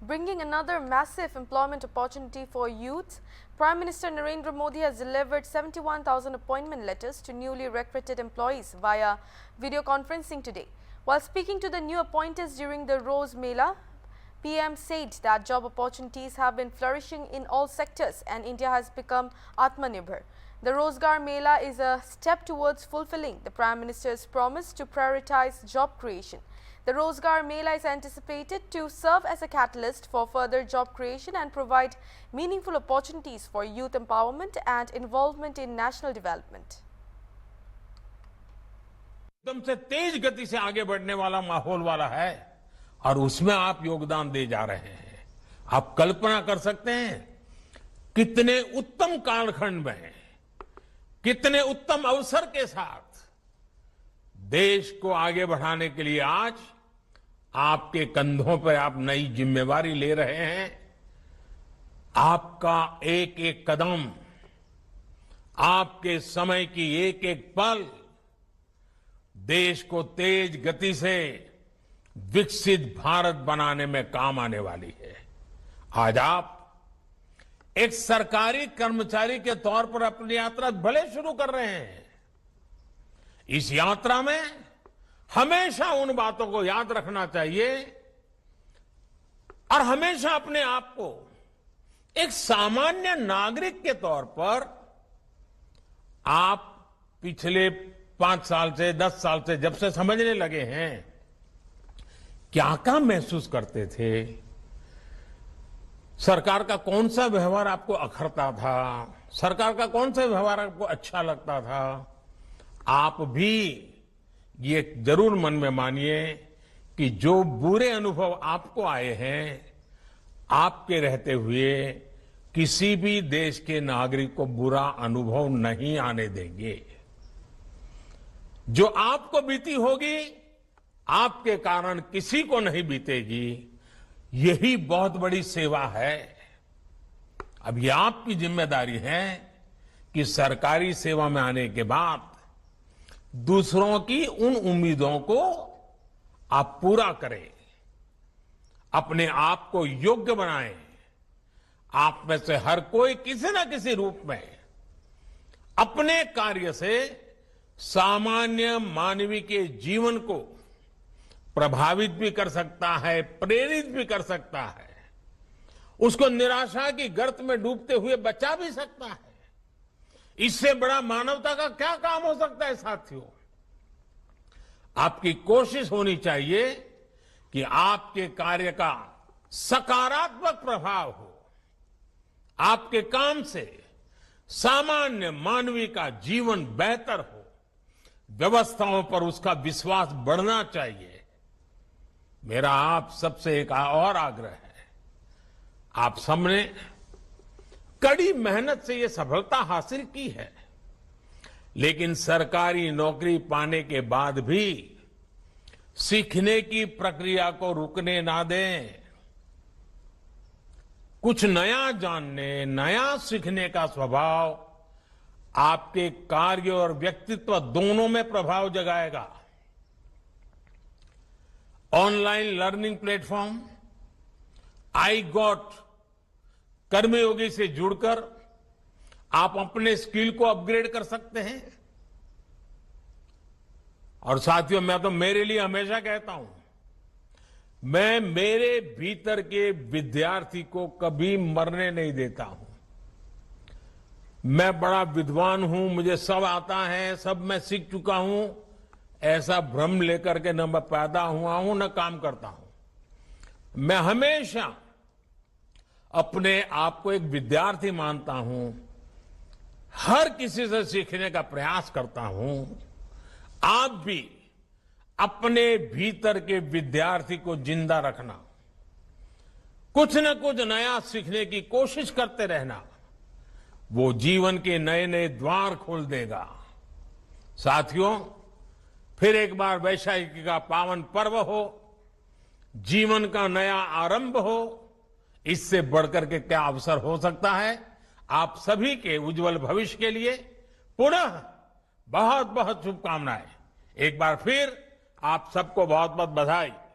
Bringing another massive employment opportunity for youth, Prime Minister Narendra Modi has delivered 71,000 appointment letters to newly recruited employees via video conferencing today. While speaking to the new appointees during the Rose Mela, PM said that job opportunities have been flourishing in all sectors and India has become Atmanirbhar. The Rozgar Mela is a step towards fulfilling the Prime Minister's promise to prioritize job creation. The Rozgar Mela is anticipated to serve as a catalyst for further job creation and provide meaningful opportunities for youth empowerment and involvement in national development. एकदम से तेज गति से आगे बढ़ने वाला माहौल वाला है और उसमें आप योगदान दे जा रहे हैं। आप कल्पना कर सकते हैं कितने उत्तम कालखंड में, कितने उत्तम अवसर के साथ देश को आगे बढ़ाने के लिए आज आपके कंधों पर आप नई जिम्मेवारी ले रहे हैं। आपका एक एक कदम, आपके समय की एक एक पल देश को तेज गति से विकसित भारत बनाने में काम आने वाली है। आज आप एक सरकारी कर्मचारी के तौर पर अपनी यात्रा भले शुरू कर रहे हैं। इस यात्रा में हमेशा उन बातों को याद रखना चाहिए और हमेशा अपने आप को एक सामान्य नागरिक के तौर पर आप पिछले 5 साल से 10 साल से जब से समझने लगे हैं क्या महसूस करते थे, सरकार का कौन सा व्यवहार आपको अखरता था, सरकार का कौन सा व्यवहार आपको अच्छा लगता था। आप भी ये जरूर मन में मानिए कि जो बुरे अनुभव आपको आए हैं, आपके रहते हुए किसी भी देश के नागरिक को बुरा अनुभव नहीं आने देंगे। जो आपको बीती होगी, आपके कारण किसी को नहीं बीतेगी। यही बहुत बड़ी सेवा है। अब ये आपकी जिम्मेदारी है कि सरकारी सेवा में आने के बाद दूसरों की उन उम्मीदों को आप पूरा करें, अपने आप को योग्य बनाएं। आप में से हर कोई किसी न किसी रूप में अपने कार्य से सामान्य मानवीय के जीवन को प्रभावित भी कर सकता है, प्रेरित भी कर सकता है, उसको निराशा की गर्त में डूबते हुए बचा भी सकता है। इससे बड़ा मानवता का क्या काम हो सकता है साथियों। आपकी कोशिश होनी चाहिए कि आपके कार्य का सकारात्मक प्रभाव हो, आपके काम से सामान्य मानवीय का जीवन बेहतर हो, व्यवस्थाओं पर उसका विश्वास बढ़ना चाहिए। मेरा आप सबसे एक और आग्रह है, आप सबने कड़ी मेहनत से ये सफलता हासिल की है, लेकिन सरकारी नौकरी पाने के बाद भी सीखने की प्रक्रिया को रुकने ना दें। कुछ नया जानने, नया सीखने का स्वभाव आपके कार्य और व्यक्तित्व दोनों में प्रभाव जगाएगा। Online learning platform iGOT Karmayogi से जुड़कर आप अपने स्किल को अपग्रेड कर सकते हैं। और साथियों, मैं तो मेरे लिए हमेशा कहता हूं, मैं मेरे भीतर के विद्यार्थी को कभी मरने नहीं देता हूं। मैं बड़ा विद्वान हूं, मुझे सब आता है, सब मैं सीख चुका हूं, ऐसा भ्रम लेकर के न मैं पैदा हुआ हूं न काम करता हूं। मैं हमेशा अपने आप को एक विद्यार्थी मानता हूं, हर किसी से सीखने का प्रयास करता हूं। आप भी अपने भीतर के विद्यार्थी को जिंदा रखना, कुछ न कुछ नया सीखने की कोशिश करते रहना, वो जीवन के नए नए द्वार खोल देगा। साथियों, फिर एक बार वैशाखी का पावन पर्व हो, जीवन का नया आरंभ हो, इससे बढ़कर के क्या अवसर हो सकता है। आप सभी के उज्जवल भविष्य के लिए पुनः बहुत बहुत शुभकामनाएं। एक बार फिर आप सबको बहुत बहुत बधाई।